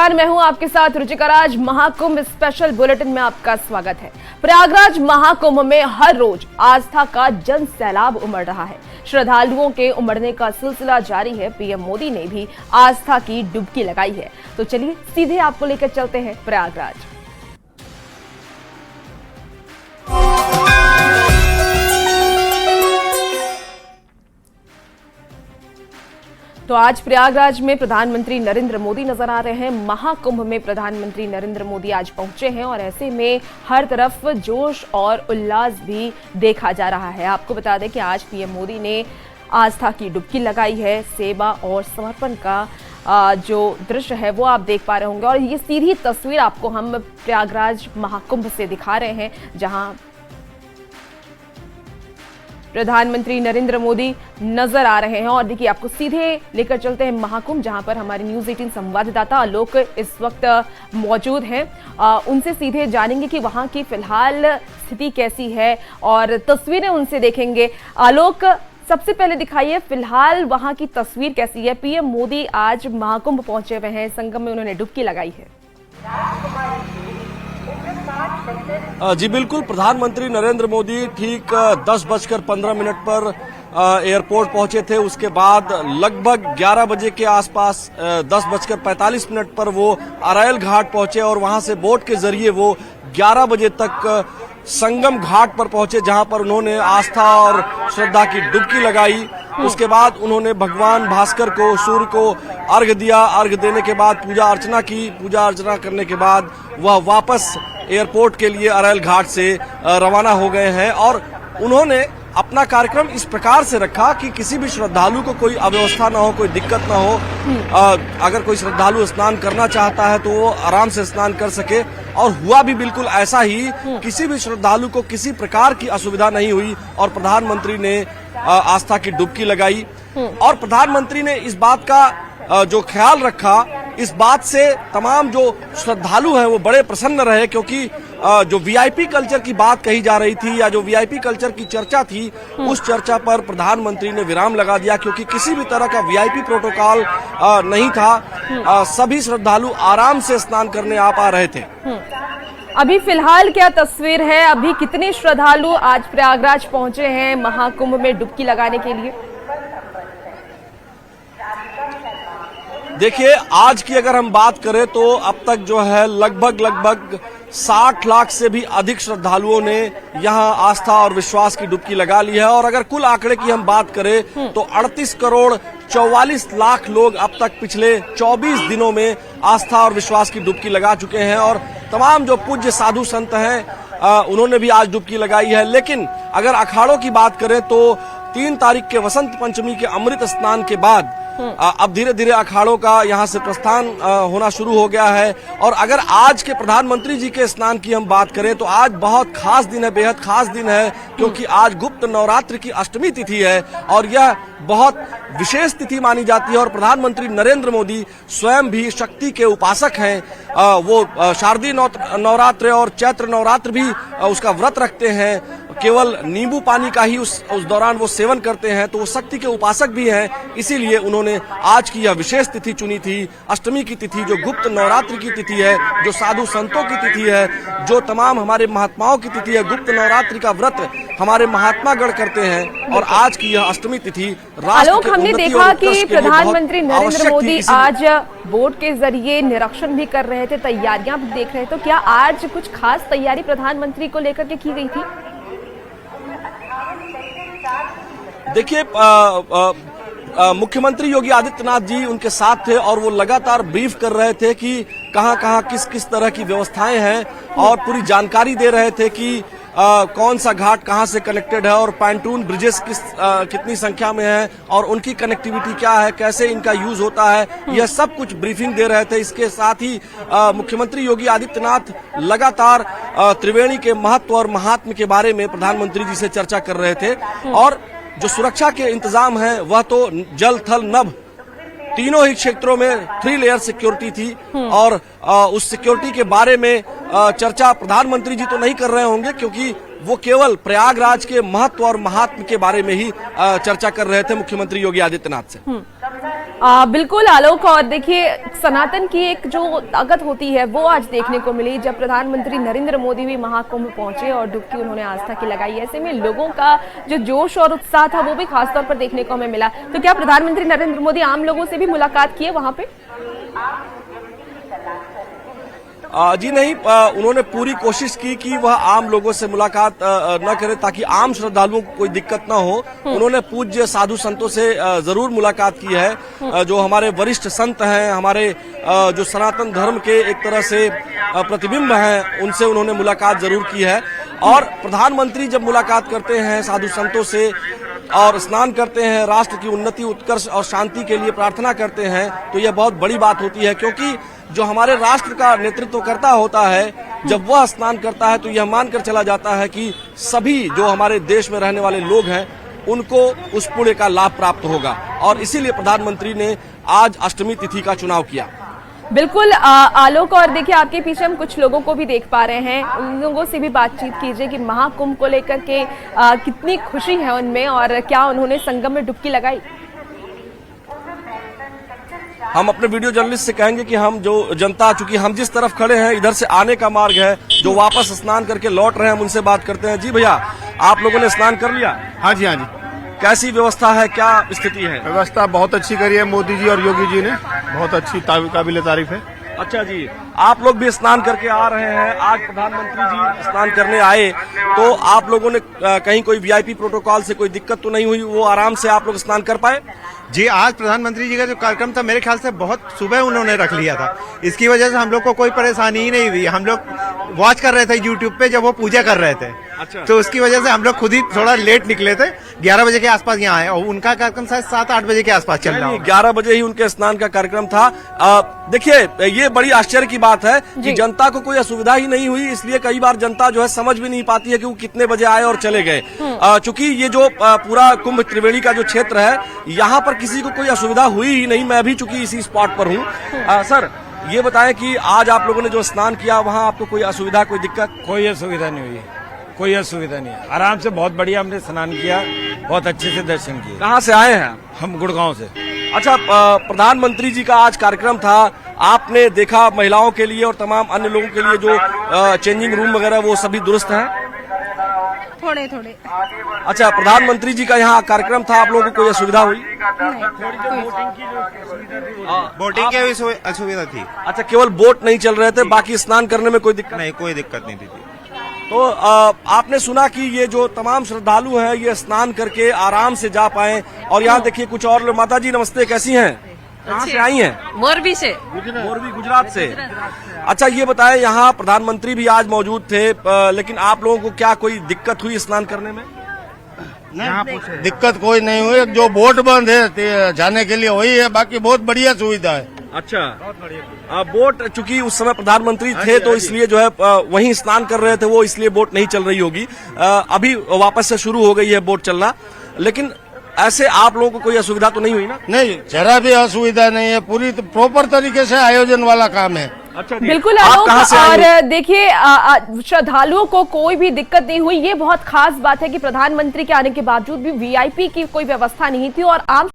नमस्कार, मैं हूं आपके साथ रुचिका राज। महाकुंभ स्पेशल बुलेटिन में आपका स्वागत है। प्रयागराज महाकुंभ में हर रोज आस्था का जन सैलाब उमड़ रहा है। श्रद्धालुओं के उमड़ने का सिलसिला जारी है। पीएम मोदी ने भी आस्था की डुबकी लगाई है। तो चलिए सीधे आपको लेकर चलते हैं प्रयागराज। तो आज प्रयागराज में प्रधानमंत्री नरेंद्र मोदी नजर आ रहे हैं। महाकुंभ में प्रधानमंत्री नरेंद्र मोदी आज पहुंचे हैं और ऐसे में हर तरफ जोश और उल्लास भी देखा जा रहा है। आपको बता दें कि आज पीएम मोदी ने आस्था की डुबकी लगाई है। सेवा और समर्पण का जो दृश्य है वो आप देख पा रहे होंगे और ये सीधी तस्वीर आपको हम प्रयागराज महाकुंभ से दिखा रहे हैं, जहां प्रधानमंत्री नरेंद्र मोदी नजर आ रहे हैं। और देखिए, आपको सीधे लेकर चलते हैं महाकुंभ, जहां पर हमारे न्यूज 18 संवाददाता आलोक इस वक्त मौजूद हैं। उनसे सीधे जानेंगे कि वहां की फिलहाल स्थिति कैसी है और तस्वीरें उनसे देखेंगे। आलोक, सबसे पहले दिखाइए फिलहाल वहां की तस्वीर कैसी है। पीएम मोदी आज महाकुंभ पहुंचे हुए हैं, संगम में उन्होंने डुबकी लगाई है। जी बिल्कुल, प्रधानमंत्री नरेंद्र मोदी ठीक 10:15 पर एयरपोर्ट पहुंचे थे। उसके बाद लगभग 11 बजे के आसपास 10:45 पर वो अरायल घाट पहुंचे और वहां से बोट के जरिए वो 11 बजे तक संगम घाट पर पहुंचे, जहां पर उन्होंने आस्था और श्रद्धा की डुबकी लगाई। उसके बाद उन्होंने भगवान भास्कर को, सूर्य को अर्घ्य दिया। अर्घ्य देने के बाद पूजा अर्चना की। पूजा अर्चना करने के बाद वह वापस एयरपोर्ट के लिए अरायल घाट से रवाना हो गए हैं। और उन्होंने अपना कार्यक्रम इस प्रकार से रखा कि किसी भी श्रद्धालु को कोई अव्यवस्था ना हो, कोई दिक्कत ना हो। अगर कोई श्रद्धालु स्नान करना चाहता है तो वो आराम से स्नान कर सके, और हुआ भी बिल्कुल ऐसा ही। किसी भी श्रद्धालु को किसी प्रकार की असुविधा नहीं हुई और प्रधानमंत्री ने आस्था की डुबकी लगाई। और प्रधानमंत्री ने इस बात का जो ख्याल रखा, इस बात से तमाम जो श्रद्धालु हैं वो बड़े प्रसन्न रहे, क्योंकि जो वीआईपी कल्चर की बात कही जा रही थी या जो वीआईपी कल्चर की चर्चा थी, उस चर्चा पर प्रधानमंत्री ने विराम लगा दिया, क्योंकि किसी भी तरह का वीआईपी प्रोटोकॉल नहीं था। सभी श्रद्धालु आराम से स्नान करने आ पा रहे थे। अभी फिलहाल क्या तस्वीर है? अभी कितने श्रद्धालु आज प्रयागराज पहुंचे हैं महाकुंभ में डुबकी लगाने के लिए? देखिए, आज की अगर हम बात करें तो अब तक जो है लगभग 60 लाख से भी अधिक श्रद्धालुओं ने यहां आस्था और विश्वास की डुबकी लगा ली है। और अगर कुल आंकड़े की हम बात करें तो 38 करोड़ 44 लाख लोग अब तक पिछले 24 दिनों में आस्था और विश्वास की डुबकी लगा चुके हैं। और तमाम जो पूज्य साधु संत हैं उन्होंने भी आज डुबकी लगाई है। लेकिन अगर अखाड़ों की बात करें तो 3 तारीख के वसंत पंचमी के अमृत स्नान के बाद अब धीरे धीरे अखाड़ों का यहाँ से प्रस्थान होना शुरू हो गया है। और अगर आज के प्रधानमंत्री जी के स्नान की हम बात करें तो आज बहुत खास दिन है, बेहद खास दिन है, क्योंकि आज गुप्त नवरात्र की अष्टमी तिथि है और यह बहुत विशेष तिथि मानी जाती है। और प्रधानमंत्री नरेंद्र मोदी स्वयं भी शक्ति के उपासक हैं। वो शारदीय नवरात्र और चैत्र नवरात्र भी उसका व्रत रखते हैं। केवल नींबू पानी का ही उस दौरान वो सेवन करते हैं, तो वो शक्ति के उपासक भी हैं। इसीलिए उन्होंने आज की यह विशेष तिथि चुनी थी, अष्टमी की तिथि, जो गुप्त नवरात्र की तिथि है, जो साधु संतों की तिथि है, जो तमाम हमारे महात्माओं की तिथि है। गुप्त नवरात्रि का व्रत हमारे महात्मागण करते हैं और आज की यह अष्टमी तिथि आलोक, हमने देखा कि प्रधानमंत्री नरेंद्र मोदी आज बोट के जरिए निरीक्षण भी कर रहे थे, तैयारियां भी देख रहे थे। तो क्या आज कुछ खास तैयारी प्रधानमंत्री को लेकर के की गई थी? देखिए, मुख्यमंत्री योगी आदित्यनाथ जी उनके साथ थे और वो लगातार ब्रीफ कर रहे थे कि कहां किस तरह की व्यवस्थाएं हैं, और पूरी जानकारी दे रहे थे कि कौन सा घाट कहां से कनेक्टेड है और पैंटून ब्रिजेस कितनी संख्या में है और उनकी कनेक्टिविटी क्या है, कैसे इनका यूज होता है, यह सब कुछ ब्रीफिंग दे रहे थे। इसके साथ ही मुख्यमंत्री योगी आदित्यनाथ लगातार त्रिवेणी के महत्व और महात्म्य के बारे में प्रधानमंत्री जी से चर्चा कर रहे थे। और जो सुरक्षा के इंतजाम है वह तो जल थल नभ तीनों ही क्षेत्रों में 3 लेयर सिक्योरिटी थी। और उस सिक्योरिटी के बारे में चर्चा प्रधानमंत्री जी तो नहीं कर रहे होंगे, क्योंकि वो केवल प्रयागराज के महत्व और महात्म के बारे में ही चर्चा कर रहे थे मुख्यमंत्री योगी आदित्यनाथ से। बिल्कुल आलोक, और देखिए सनातन की एक जो ताकत होती है वो आज देखने को मिली जब प्रधानमंत्री नरेंद्र मोदी भी महाकुंभ पहुंचे और डुबकी उन्होंने आस्था की लगाई। ऐसे में लोगों का जो जोश और उत्साह था वो भी खासतौर पर देखने को हमें मिला। तो क्या प्रधानमंत्री नरेंद्र मोदी आम लोगों से भी मुलाकात किए वहां पे? जी नहीं, उन्होंने पूरी कोशिश की कि वह आम लोगों से मुलाकात न करे ताकि आम श्रद्धालुओं को कोई दिक्कत न हो। उन्होंने पूज्य साधु संतों से जरूर मुलाकात की है। जो हमारे वरिष्ठ संत हैं, हमारे जो सनातन धर्म के एक तरह से प्रतिबिंब हैं, उनसे उन्होंने मुलाकात जरूर की है। और प्रधानमंत्री जब मुलाकात करते हैं साधु संतों से और स्नान करते हैं, राष्ट्र की उन्नति, उत्कर्ष और शांति के लिए प्रार्थना करते हैं, तो यह बहुत बड़ी बात होती है। क्योंकि जो हमारे राष्ट्र का नेतृत्व करता होता है, जब वह स्नान करता है तो यह मानकर चला जाता है कि सभी जो हमारे देश में रहने वाले लोग हैं उनको उस पुण्य का लाभ प्राप्त होगा। और इसीलिए प्रधानमंत्री ने आज अष्टमी तिथि का चुनाव किया। बिल्कुल आलोक, और देखिए आपके पीछे हम कुछ लोगों को भी देख पा रहे हैं, उन लोगों से भी बातचीत कीजिए कि महाकुंभ को लेकर के कितनी खुशी है उनमें और क्या उन्होंने संगम में डुबकी लगाई। हम अपने वीडियो जर्नलिस्ट से कहेंगे कि हम जो जनता, चूंकि हम जिस तरफ खड़े हैं इधर से आने का मार्ग है, जो वापस स्नान करके लौट रहे हैं हम उनसे बात करते हैं। जी भैया, आप लोगों ने स्नान कर लिया? हाँ जी, हाँ जी। कैसी व्यवस्था है, क्या स्थिति है? व्यवस्था बहुत अच्छी करी है मोदी जी और योगी जी ने, बहुत अच्छी काबिल तारीफ है। अच्छा जी, आप लोग भी स्नान करके आ रहे हैं। आज प्रधानमंत्री जी स्नान करने आए तो आप लोगों ने कहीं कोई वीआईपी प्रोटोकॉल से कोई दिक्कत तो नहीं हुई? वो आराम से आप लोग स्नान कर पाए? जी, आज प्रधानमंत्री जी का जो कार्यक्रम था मेरे ख्याल से बहुत सुबह उन्होंने रख लिया था, इसकी वजह से हम लोग को कोई परेशानी ही नहीं हुई। हम लोग वॉच कर रहे थे यूट्यूब पे जब वो पूजा कर रहे थे। अच्छा। तो उसकी वजह से हम लोग खुद ही थोड़ा लेट निकले थे, 11 बजे के आसपास यहाँ आए और उनका कार्यक्रम शायद 7-8 बजे के आसपास चल रहा है। 11 बजे ही उनके स्नान का कार्यक्रम था। देखिए, ये बड़ी आश्चर्य की बात है कि जनता को कोई असुविधा ही नहीं हुई। इसलिए कई बार जनता जो है समझ भी नहीं पाती है कि वो कितने बजे आए और चले गए। चूंकि ये जो पूरा कुंभ त्रिवेणी का जो क्षेत्र है, यहाँ पर किसी को कोई असुविधा हुई ही नहीं। मैं भी चूंकि इसी स्पॉट पर हूँ। सर, ये बताएं कि आज आप लोगों ने जो स्नान किया वहाँ आपको कोई असुविधा, कोई दिक्कत? कोई असुविधा नहीं हुई, कोई असुविधा नहीं है। आराम से बहुत बढ़िया हमने स्नान किया, बहुत अच्छे से दर्शन किए। कहाँ से आए हैं? हम गुड़गांव से। अच्छा, प्रधानमंत्री जी का आज कार्यक्रम था, आपने देखा महिलाओं के लिए और तमाम अन्य लोगों के लिए जो चेंजिंग रूम वगैरह वो सभी दुरुस्त हैं? थोड़े थोड़े। अच्छा, प्रधानमंत्री जी का यहाँ कार्यक्रम था, आप लोगों को कोई असुविधा हुई? बोटिंग की भी असुविधा थी। अच्छा, केवल बोट नहीं चल रहे थे, बाकी स्नान करने में कोई दिक्कत नहीं, कोई दिक्कत नहीं थी। तो आपने सुना कि ये जो तमाम श्रद्धालु हैं ये स्नान करके आराम से जा पाए। और यहाँ देखिए कुछ और लोग। माता जी नमस्ते, कैसी हैं? कहाँ से आई हैं? मोरबी से। मोरबी, गुजरात से। अच्छा, ये बताएं, यहाँ प्रधानमंत्री भी आज मौजूद थे, लेकिन आप लोगों को क्या कोई दिक्कत हुई स्नान करने में? दिक्कत कोई नहीं हुई। जो बोट बंद है जाने के लिए वही है, बाकी बहुत बढ़िया सुविधा है। अच्छा, बोट चूंकि उस समय प्रधानमंत्री थे तो इसलिए जो है वहीं स्नान कर रहे थे वो, इसलिए बोट नहीं चल रही होगी। अभी वापस से शुरू हो गई है बोट चलना। लेकिन ऐसे आप लोगों को कोई असुविधा तो नहीं हुई ना? नहीं, जरा भी असुविधा नहीं है। पूरी प्रॉपर तरीके से आयोजन वाला काम है। अच्छा, बिल्कुल आलोक, और देखिए श्रद्धालुओं को कोई भी दिक्कत नहीं हुई। ये बहुत खास बात है कि प्रधानमंत्री के आने के बावजूद भी वीआईपी की कोई व्यवस्था नहीं थी और आम